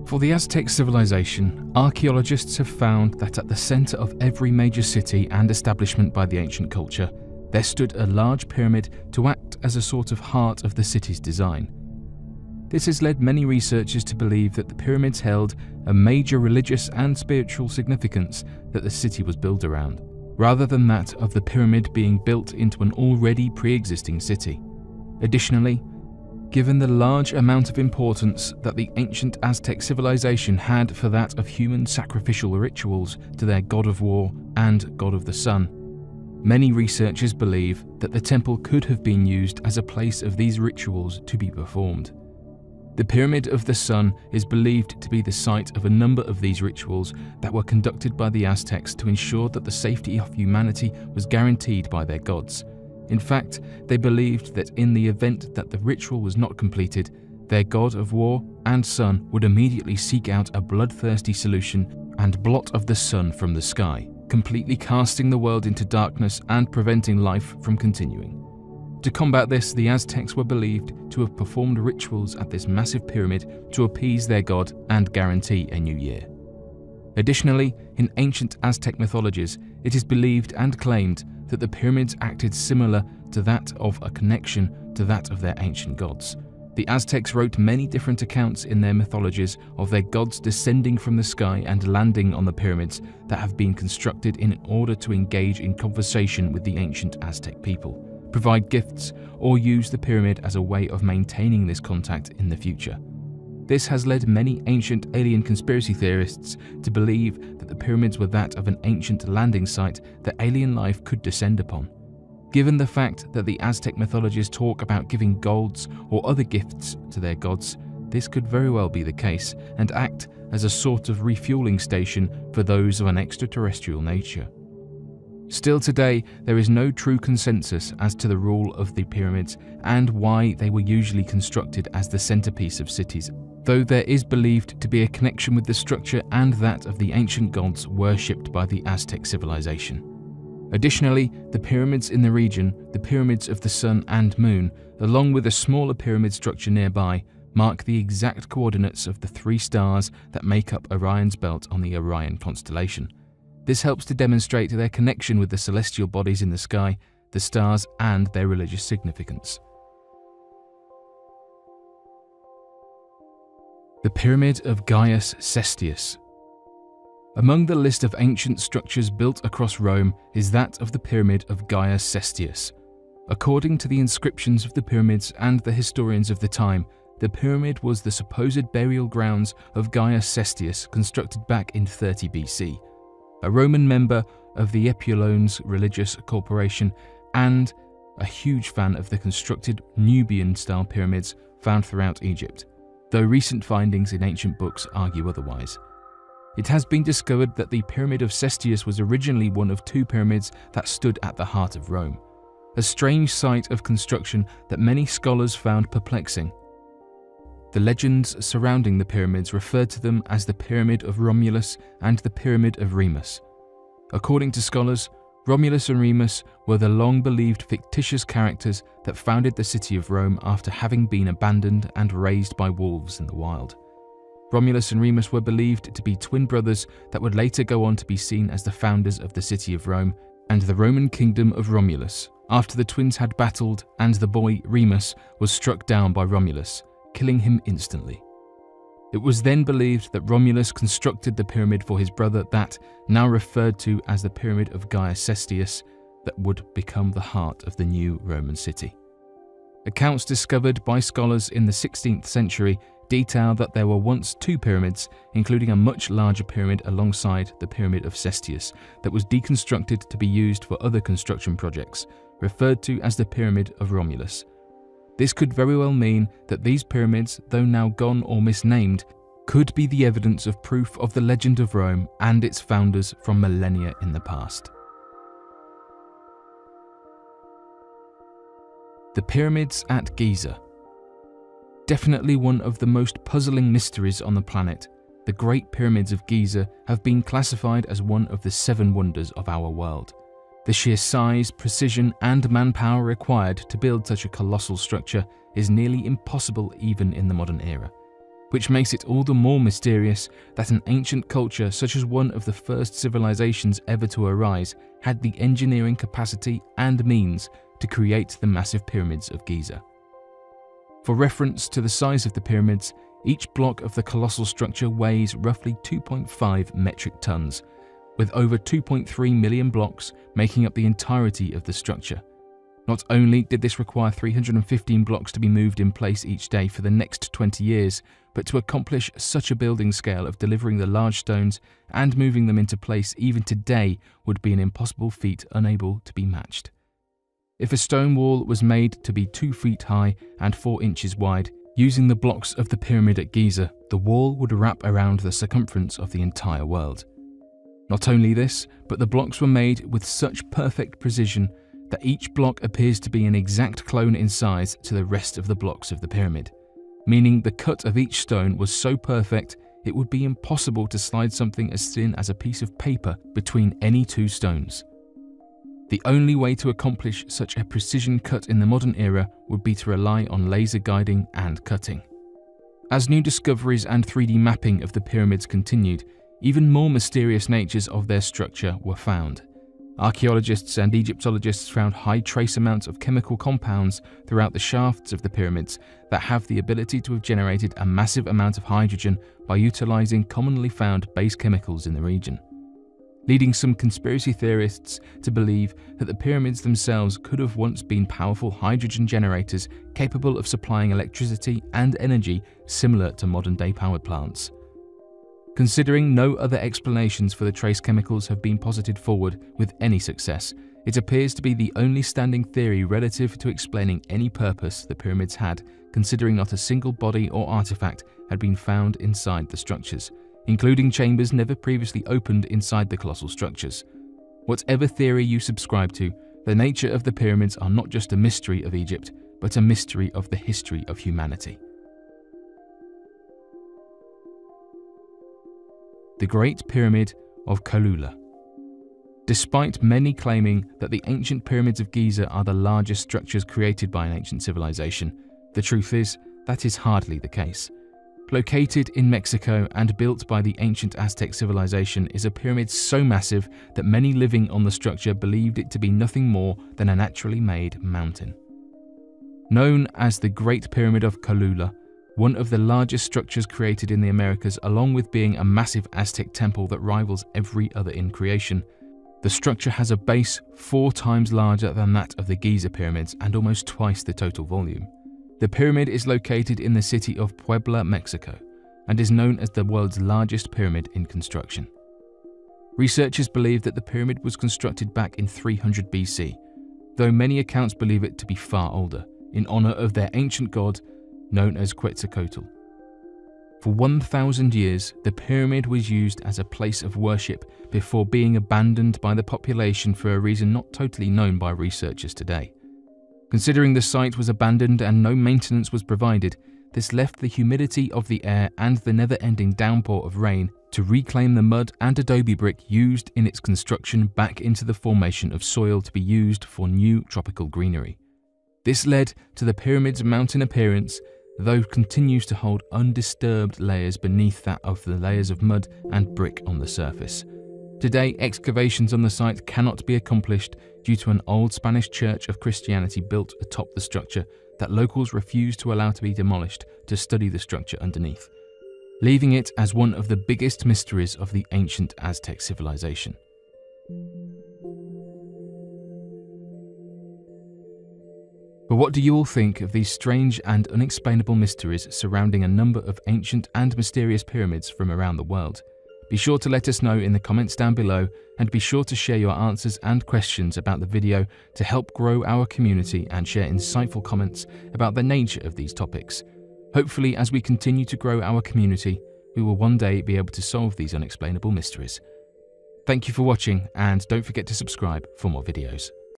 For the Aztec civilization, archaeologists have found that at the center of every major city and establishment by the ancient culture, there stood a large pyramid to act as a sort of heart of the city's design. This has led many researchers to believe that the pyramids held a major religious and spiritual significance that the city was built around, rather than that of the pyramid being built into an already pre-existing city. Additionally, given the large amount of importance that the ancient Aztec civilization had for that of human sacrificial rituals to their god of war and god of the sun, many researchers believe that the temple could have been used as a place of these rituals to be performed. The Pyramid of the Sun is believed to be the site of a number of these rituals that were conducted by the Aztecs to ensure that the safety of humanity was guaranteed by their gods. In fact, they believed that in the event that the ritual was not completed, their god of war and sun would immediately seek out a bloodthirsty solution and blot of the sun from the sky, completely casting the world into darkness and preventing life from continuing. To combat this, the Aztecs were believed to have performed rituals at this massive pyramid to appease their god and guarantee a new year. Additionally, in ancient Aztec mythologies, it is believed and claimed that the pyramids acted similar to that of a connection to that of their ancient gods. The Aztecs wrote many different accounts in their mythologies of their gods descending from the sky and landing on the pyramids that have been constructed in order to engage in conversation with the ancient Aztec people, provide gifts, or use the pyramid as a way of maintaining this contact in the future. This has led many ancient alien conspiracy theorists to believe that the pyramids were that of an ancient landing site that alien life could descend upon. Given the fact that the Aztec mythologies talk about giving golds or other gifts to their gods, this could very well be the case and act as a sort of refueling station for those of an extraterrestrial nature. Still today, there is no true consensus as to the role of the pyramids and why they were usually constructed as the centerpiece of cities, though there is believed to be a connection with the structure and that of the ancient gods worshipped by the Aztec civilization. Additionally, the pyramids in the region, the pyramids of the sun and moon, along with a smaller pyramid structure nearby, mark the exact coordinates of the 3 stars that make up Orion's belt on the Orion constellation. This helps to demonstrate their connection with the celestial bodies in the sky, the stars, and their religious significance. The Pyramid of Gaius Cestius. Among the list of ancient structures built across Rome is that of the Pyramid of Gaius Cestius. According to the inscriptions of the pyramids and the historians of the time, the pyramid was the supposed burial grounds of Gaius Cestius, constructed back in 30 BC. A Roman member of the Epulones religious corporation and a huge fan of the constructed Nubian-style pyramids found throughout Egypt, though recent findings in ancient books argue otherwise. It has been discovered that the Pyramid of Cestius was originally one of 2 pyramids that stood at the heart of Rome, a strange site of construction that many scholars found perplexing. The legends surrounding the pyramids referred to them as the Pyramid of Romulus and the Pyramid of Remus. According to scholars, Romulus and Remus were the long-believed fictitious characters that founded the city of Rome after having been abandoned and raised by wolves in the wild. Romulus and Remus were believed to be twin brothers that would later go on to be seen as the founders of the city of Rome and the Roman kingdom of Romulus, after the twins had battled and the boy Remus was struck down by Romulus, killing him instantly. It was then believed that Romulus constructed the pyramid for his brother that, now referred to as the Pyramid of Gaius Cestius, that would become the heart of the new Roman city. Accounts discovered by scholars in the 16th century detail that there were once 2 pyramids, including a much larger pyramid alongside the Pyramid of Cestius, that was deconstructed to be used for other construction projects, referred to as the Pyramid of Romulus. This could very well mean that these pyramids, though now gone or misnamed, could be the evidence of proof of the legend of Rome and its founders from millennia in the past. The Pyramids at Giza. Definitely one of the most puzzling mysteries on the planet, the Great Pyramids of Giza have been classified as one of the 7 wonders of our world. The sheer size, precision, and manpower required to build such a colossal structure is nearly impossible even in the modern era. which makes it all the more mysterious that an ancient culture such as one of the first civilizations ever to arise had the engineering capacity and means to create the massive pyramids of Giza. For reference to the size of the pyramids, each block of the colossal structure weighs roughly 2.5 metric tons, with over 2.3 million blocks making up the entirety of the structure. Not only did this require 315 blocks to be moved in place each day for the next 20 years, but to accomplish such a building scale of delivering the large stones and moving them into place even today would be an impossible feat unable to be matched. If a stone wall was made to be 2 feet high and 4 inches wide, using the blocks of the pyramid at Giza, the wall would wrap around the circumference of the entire world. Not only this, but the blocks were made with such perfect precision that each block appears to be an exact clone in size to the rest of the blocks of the pyramid, meaning the cut of each stone was so perfect it would be impossible to slide something as thin as a piece of paper between any 2 stones. The only way to accomplish such a precision cut in the modern era would be to rely on laser guiding and cutting. As new discoveries and 3D mapping of the pyramids continued, even more mysterious natures of their structure were found. Archaeologists and Egyptologists found high trace amounts of chemical compounds throughout the shafts of the pyramids that have the ability to have generated a massive amount of hydrogen by utilizing commonly found base chemicals in the region, leading some conspiracy theorists to believe that the pyramids themselves could have once been powerful hydrogen generators capable of supplying electricity and energy similar to modern-day power plants. Considering no other explanations for the trace chemicals have been posited forward with any success, it appears to be the only standing theory relative to explaining any purpose the pyramids had, considering not a single body or artifact had been found inside the structures, including chambers never previously opened inside the colossal structures. Whatever theory you subscribe to, the nature of the pyramids are not just a mystery of Egypt, but a mystery of the history of humanity. The Great Pyramid of Khalula. Despite many claiming that the ancient pyramids of Giza are the largest structures created by an ancient civilization, the truth is that is hardly the case. Located in Mexico and built by the ancient Aztec civilization is a pyramid so massive that many living on the structure believed it to be nothing more than a naturally made mountain. Known as the Great Pyramid of Khalula, one of the largest structures created in the Americas, along with being a massive Aztec temple that rivals every other in creation, the structure has a base 4 times larger than that of the Giza pyramids and almost twice the total volume. The pyramid is located in the city of Puebla, Mexico, and is known as the world's largest pyramid in construction. Researchers believe that the pyramid was constructed back in 300 BC, though many accounts believe it to be far older, in honor of their ancient god known as Quetzalcoatl. For 1,000 years, the pyramid was used as a place of worship before being abandoned by the population for a reason not totally known by researchers today. Considering the site was abandoned and no maintenance was provided, this left the humidity of the air and the never-ending downpour of rain to reclaim the mud and adobe brick used in its construction back into the formation of soil to be used for new tropical greenery. This led to the pyramid's mountain appearance, though continues to hold undisturbed layers beneath that of the layers of mud and brick on the surface. Today, excavations on the site cannot be accomplished due to an old Spanish church of Christianity built atop the structure that locals refuse to allow to be demolished to study the structure underneath, leaving it as one of the biggest mysteries of the ancient Aztec civilization. But what do you all think of these strange and unexplainable mysteries surrounding a number of ancient and mysterious pyramids from around the world? Be sure to let us know in the comments down below, and be sure to share your answers and questions about the video to help grow our community and share insightful comments about the nature of these topics. Hopefully, as we continue to grow our community, we will one day be able to solve these unexplainable mysteries. Thank you for watching, and don't forget to subscribe for more videos.